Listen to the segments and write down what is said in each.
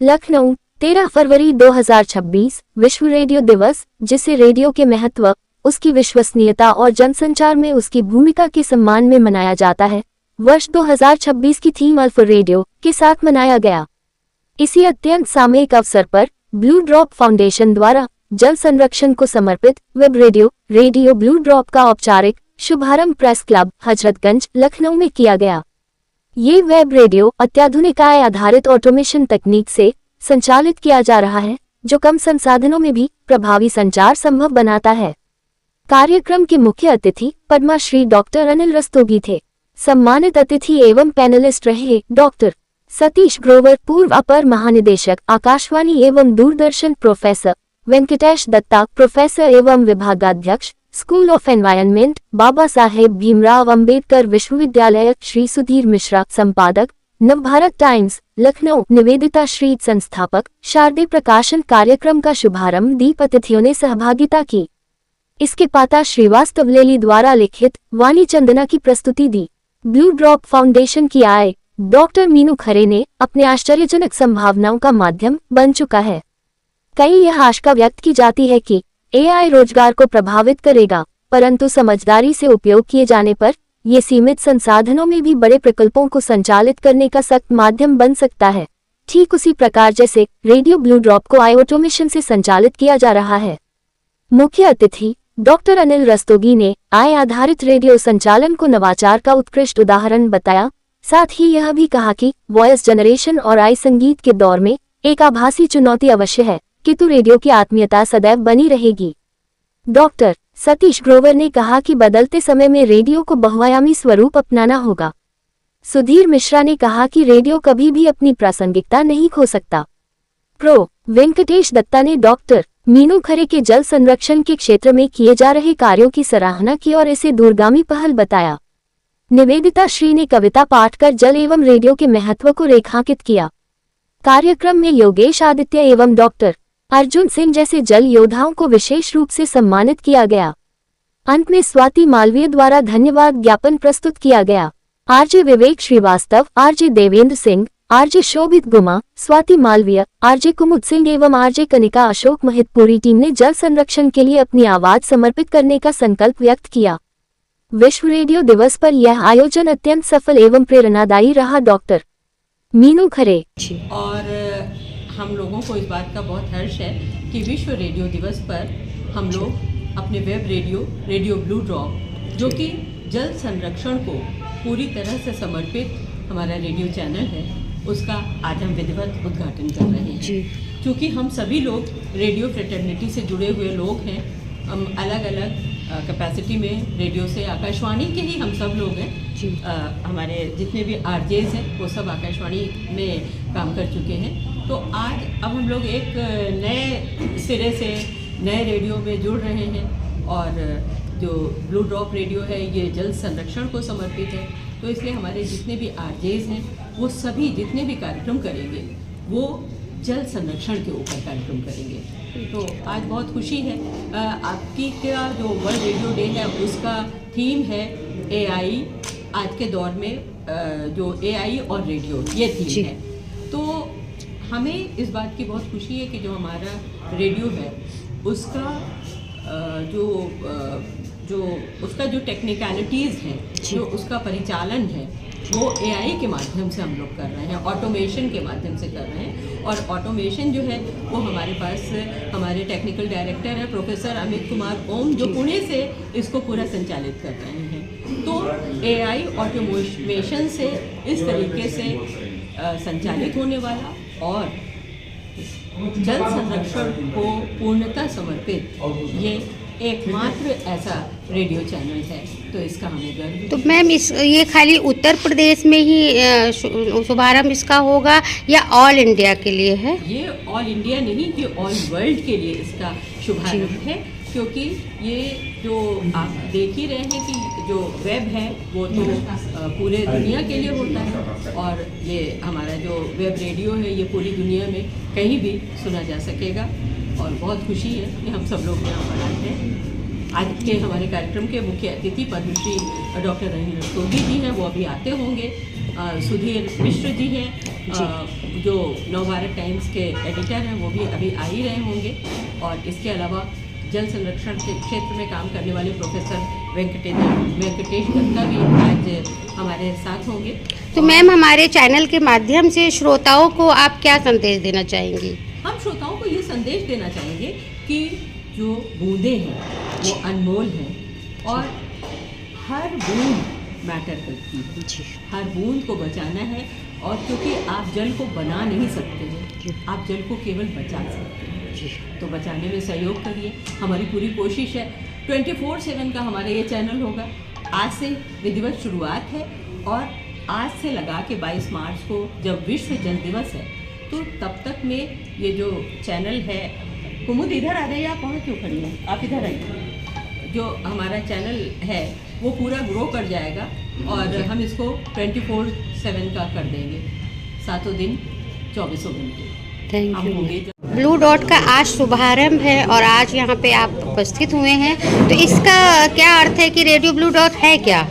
लखनऊ 13 फरवरी 2026 विश्व रेडियो दिवस, जिसे रेडियो के महत्व, उसकी विश्वसनीयता और जनसंचार में उसकी भूमिका के सम्मान में मनाया जाता है, वर्ष 2026 की थीम अल्फ रेडियो के साथ मनाया गया। इसी अत्यंत सामयिक अवसर पर ब्लू ड्रॉप फाउंडेशन द्वारा जल संरक्षण को समर्पित वेब रेडियो ब्लू ड्रॉप का औपचारिक शुभारंभ प्रेस क्लब हजरतगंज लखनऊ में किया गया। ये वेब रेडियो अत्याधुनिक AI आधारित ऑटोमेशन तकनीक से संचालित किया जा रहा है, जो कम संसाधनों में भी प्रभावी संचार संभव बनाता है। कार्यक्रम के मुख्य अतिथि पद्मश्री डॉक्टर अनिल रस्तोगी थे। सम्मानित अतिथि एवं पैनलिस्ट रहे डॉक्टर सतीश ग्रोवर, पूर्व अपर महानिदेशक आकाशवाणी एवं दूरदर्शन, प्रोफेसर वेंकटेश दत्ता, प्रोफेसर एवं विभागाध्यक्ष school of environment, Baba Saheb Bhimrao Ambedkar विश्वविद्यालय, श्री सुधीर मिश्रा, संपादक नवभारत टाइम्स लखनऊ, निवेदिता श्रीद, संस्थापक शारदे प्रकाशन। कार्यक्रम का शुभारंभ दीप अतिथियों ने सहभागिता की। इसके पाता श्रीवास्तव लेली द्वारा लिखित वाणी चंदना की प्रस्तुति दी। ब्लू ड्रॉप फाउंडेशन की AI डॉक्टर मीनू खरे ने अपने आश्चर्यजनक संभावनाओं का माध्यम बन चुका है। कई यह आशंका व्यक्त की जाती है कि AI रोजगार को प्रभावित करेगा, परंतु समझदारी से उपयोग किए जाने पर ये सीमित संसाधनों में भी बड़े प्रकल्पों को संचालित करने का सख्त माध्यम बन सकता है। ठीक उसी प्रकार जैसे रेडियो ब्लू ड्रॉप को AI ऑटोमेशन से संचालित किया जा रहा है। मुख्य अतिथि डॉक्टर अनिल रस्तोगी ने AI आधारित रेडियो संचालन को नवाचार का उत्कृष्ट उदाहरण बताया। साथ ही यह भी कहा कि वॉइस जनरेशन और AI संगीत के दौर में एक आभासी चुनौती अवश्य है, किंतु रेडियो की आत्मीयता सदैव बनी रहेगी। डॉक्टर सतीश ग्रोवर ने कहा कि बदलते समय में रेडियो को बहुआयामी स्वरूप अपनाना होगा। सुधीर मिश्रा ने कहा कि रेडियो कभी भी अपनी प्रासंगिकता नहीं खो सकता। प्रो वेंकटेश दत्ता ने डॉक्टर मीनू खरे के जल संरक्षण के क्षेत्र में किए जा रहे कार्यों की सराहना की और इसे दूरगामी पहल बताया। निवेदिता श्री ने कविता पाठ कर जल एवं रेडियो के महत्व को रेखांकित किया। कार्यक्रम में योगेश आदित्य एवं डॉक्टर अर्जुन सिंह जैसे जल योद्धाओं को विशेष रूप से सम्मानित किया गया। अंत में स्वाति मालवीय द्वारा धन्यवाद ज्ञापन प्रस्तुत किया गया। RJ विवेक श्रीवास्तव, RJ देवेंद्र सिंह, RJ शोभित गुमा, स्वाति मालवीय, RJ कुमुद सिंह एवं RJ कनिका अशोक महित पूरी टीम ने जल संरक्षण के लिए अपनी आवाज समर्पित करने का संकल्प व्यक्त किया। विश्व रेडियो दिवस पर यह आयोजन अत्यंत सफल एवं प्रेरणादायी रहा। डॉक्टर मीनू खरे और हम लोगों को इस बात का बहुत हर्ष है कि विश्व रेडियो दिवस पर हम लोग अपने वेब रेडियो ब्लू ड्रॉप, जो कि जल संरक्षण को पूरी तरह से समर्पित हमारा रेडियो चैनल है, उसका आज हम विधिवत उद्घाटन कर रहे हैं। क्योंकि हम सभी लोग रेडियो फ्रेटर्निटी से जुड़े हुए लोग हैं, हम अलग अलग कैपेसिटी में रेडियो से, आकाशवाणी के ही हम सब लोग हैं। हमारे जितने भी RJs हैं वो सब आकाशवाणी में काम कर चुके हैं। तो आज अब हम लोग एक नए सिरे से नए रेडियो में जुड़ रहे हैं और जो ब्लू ड्रॉप रेडियो है ये जल संरक्षण को समर्पित है। तो इसलिए हमारे जितने भी RJs हैं वो सभी जितने भी कार्यक्रम करेंगे वो जल संरक्षण के ऊपर कार्यक्रम करेंगे। तो आज बहुत खुशी है। आपकी का जो वर्ल्ड रेडियो डे है उसका थीम है AI। आज के दौर में जो AI और रेडियो ये थीम है। तो हमें इस बात की बहुत खुशी है कि जो हमारा रेडियो है उसका जो टेक्निकलिटीज़ हैं, जो उसका परिचालन है वो AI के माध्यम से हम लोग कर रहे हैं, ऑटोमेशन के माध्यम से कर रहे हैं। और ऑटोमेशन जो है वो हमारे पास हमारे टेक्निकल डायरेक्टर हैं प्रोफेसर अमित कुमार ओम, जो पुणे से इसको पूरा संचालित कर रहे हैं। तो AI ऑटोमेशन से इस तरीके से संचालित होने वाला और जल संरक्षण को पूर्णतः समर्पित ये एकमात्र ऐसा रेडियो चैनल है। तो इसका हमें गर्व। तो मैम ये खाली उत्तर प्रदेश में ही शुभारंभ इसका होगा या ऑल इंडिया के लिए है? ये ऑल इंडिया नहीं, ये ऑल वर्ल्ड के लिए इसका शुभारंभ है। क्योंकि ये जो आप देख ही रहे हैं कि जो वेब है वो तो पूरे दुनिया के लिए होता है और ये हमारा जो वेब रेडियो है ये पूरी दुनिया में कहीं भी सुना जा सकेगा। और बहुत खुशी है कि हम सब लोग यहाँ पर आए हैं। आज के हमारे कार्यक्रम के मुख्य अतिथि पद्मश्री डॉक्टर अनिल रस्तोगी जी हैं, वो अभी आते होंगे। सुधीर मिश्र जी हैं, जो नवभारत टाइम्स के एडिटर हैं, वो भी अभी आ ही रहे होंगे। और इसके अलावा जल संरक्षण के क्षेत्र में काम करने वाले प्रोफेसर वेंकटेश दत्ता भी आज हमारे साथ होंगे। तो मैम, हमारे चैनल के माध्यम से श्रोताओं को आप क्या संदेश देना चाहेंगी? हम श्रोताओं को ये संदेश देना चाहेंगे कि जो बूंदें हैं वो अनमोल हैं और हर बूंद मैटर करती है। हर बूंद को बचाना है, और क्योंकि आप जल को बना नहीं सकते हैं, आप जल को केवल बचा सकते हैं। तो बचाने में सहयोग करिए, हमारी पूरी कोशिश है। 24/7 का हमारा ये चैनल होगा। आज से विधिवत शुरुआत है, और आज से लगा के 22 मार्च को जब विश्व जल दिवस है, तो तब तक में ये जो चैनल है, कुमुद इधर आ रही है, आप वहाँ क्यों खड़ी हैं, आप इधर आइए। जो हमारा चैनल है वो पूरा ग्रो कर जाएगा, और हम इसको 24/7 का कर देंगे, 7 दिन 24 घंटे थैंक हम यू। होंगे। ब्लू डॉट का आज शुभारंभ है और आज यहाँ पे आप उपस्थित हुए हैं, तो इसका क्या अर्थ है कि रेडियो ब्लू डॉट है क्या?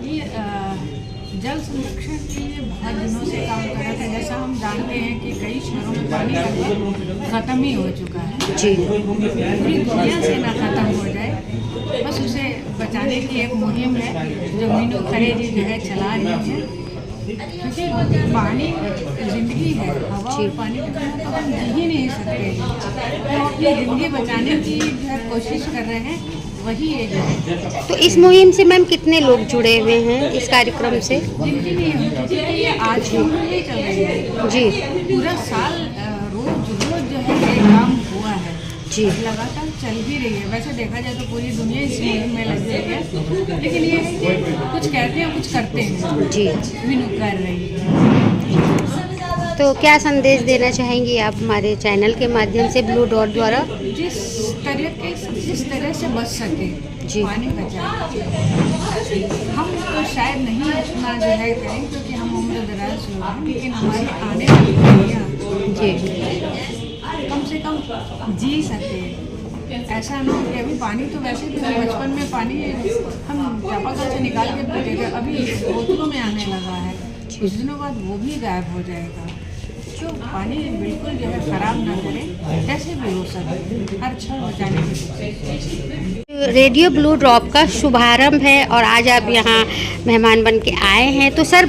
ये जल संरक्षण के लिए बहुत दिनों से काम कर रहा था। जैसा हम जानते हैं कि कई शहरों में पानी लगभग ख़त्म ही हो चुका है जी। पूरी दुनिया से ना ख़त्म हो जाए, बस उसे बचाने की एक मुहिम है जो मीनू खरे जी जो है चला रही है। क्योंकि पानी ज़िंदगी है, हवा और पानी के बिना तो हम जी ही नहीं सकते। तो अपनी ज़िंदगी बचाने की जो है कोशिश कर रहे हैं, वही ये जो है। तो इस मुहिम से मैम कितने लोग जुड़े हुए हैं इस कार्यक्रम से? जिनकी नहीं होती थी, ये आज की नहीं चल रही है जी पूरा साल रोज जो है ये काम हुआ है जी। लगातार चल भी रही है। वैसे देखा जाए तो पूरी दुनिया इस मुहिम में लगी हुई है, लेकिन ये है कि कुछ कहते हैं कुछ करते हैं जी। मीनू कर रही है। तो क्या संदेश देना चाहेंगी आप हमारे चैनल के माध्यम से ब्लू डॉट द्वारा? जिस तरह से बच सके जी। पानी बचाए। हम तो शायद नहीं इतना जो है करें क्योंकि हम उम्र दराज लोग हैं, लेकिन हमारी आने वाली पीढ़ियाँ जी कम से कम जी सके। ऐसा ना हो कि अभी पानी तो वैसे भी बचपन में पानी हम चापाकल से निकाल के पीते थे, अभी बोतलों में आने लगा है। कुछ दिनों बाद वो भी गायब हो जाएगा। जो पानी बिल्कुल जो है ख़राब ना करें, कैसे भी हो सके हर क्षण बचाने की कोशिश। रेडियो ब्लू ड्रॉप का शुभारंभ है और आज आप यहाँ मेहमान बन के आए हैं। तो सर,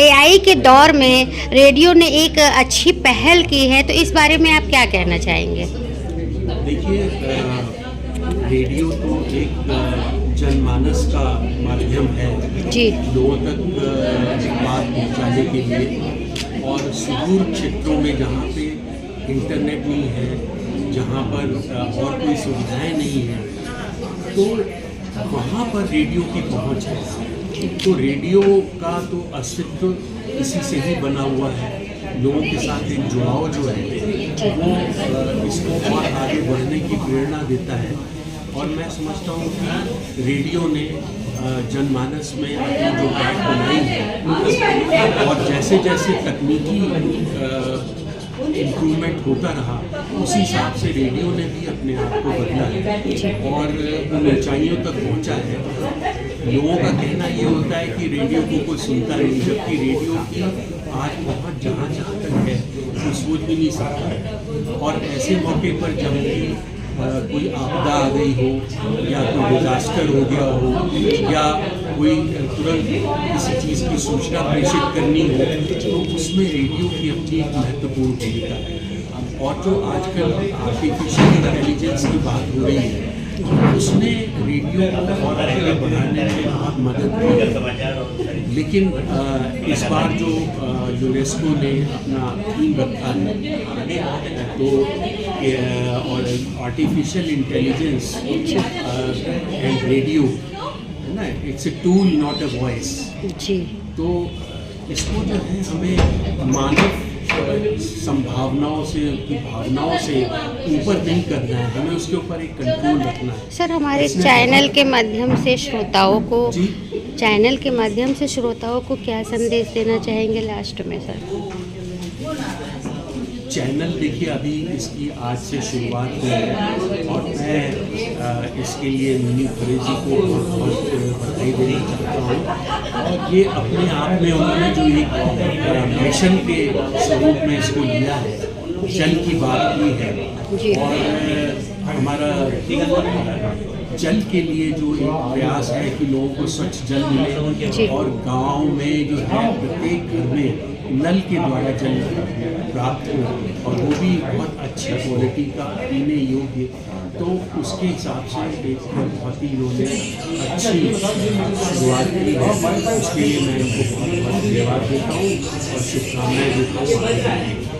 एआई के दौर में रेडियो ने एक अच्छी पहल की है, तो इस बारे में आप क्या कहना चाहेंगे? देखिए, रेडियो तो एक जनमानस का माध्यम है जी। लोगों तक बात पहुँचाने के लिए, और सुदूर क्षेत्रों में जहाँ पे इंटरनेट नहीं है, जहाँ पर और कोई सुविधाएं नहीं हैं, तो वहाँ पर रेडियो की पहुँच है। तो रेडियो का तो अस्तित्व इसी से ही बना हुआ है। लोगों के साथ एक जुड़ाव जो है वो इसको और आगे बढ़ने की प्रेरणा देता है। और मैं समझता हूँ कि रेडियो ने जनमानस में अपनी जो बात बनाई है, और जैसे जैसे तकनीकी इम्प्रूवमेंट होता रहा, उसी हिसाब से रेडियो ने भी अपने आप को बदला है और उन ऊंचाइयों तक पहुंचा है। लोगों का कहना ये होता है कि रेडियो को कोई सुनता नहीं, जबकि रेडियो की आज बहुत जहाँ जहाँ तक है कोई सोच भी नहीं सकता। और ऐसे मौके पर जब भी कोई आपदा आ गई हो, या कोई डिजास्टर हो गया हो, या कोई तुरंत किसी चीज़ की सूचना प्रेषित करनी हो, तो उसमें रेडियो की अपनी महत्वपूर्ण भूमिका है। और जो आजकल आर्टिफिशियल इंटेलिजेंस की बात हो रही है, उसने रेडियो को और आगे बढ़ाने में बहुत मदद की। लेकिन इस बार जो यूनेस्को ने अपना थीम रखा है, तो और आर्टिफिशियल इंटेलिजेंस एंड रेडियो है ना, it's a tool not a voice. जी। तो इसको जो है हमें मानव संभावनाओं से, उनकी भावनाओं से ऊपर नहीं करना है, हमें उसके ऊपर एक कंट्रोल रखना है। सर, हमारे चैनल के माध्यम से श्रोताओं को क्या संदेश देना चाहेंगे लास्ट में सर? चैनल देखिए, अभी इसकी आज से शुरुआत हुई है, और मैं इसके लिए मुनीब फरेजी को बहुत बधाई देना चाहता हूँ। और ये अपने आप में उन्होंने जो एक मिशन के स्वरूप में इसको लिया है, जल की बात की है और हमारा जल के लिए जो एक प्रयास है कि लोगों को स्वच्छ जल मिले और गांव में जो है प्रत्येक घर में नल के द्वारा जल प्राप्त हो और वो भी बहुत अच्छी क्वालिटी का पीने योग्य, तो उसके हिसाब से एक बहुत ही इन्होंने अच्छी शुरुआत की है। उसके लिए मैं इनको बहुत बहुत धन्यवाद देता हूँ और शुभकामनाएं देता हूँ।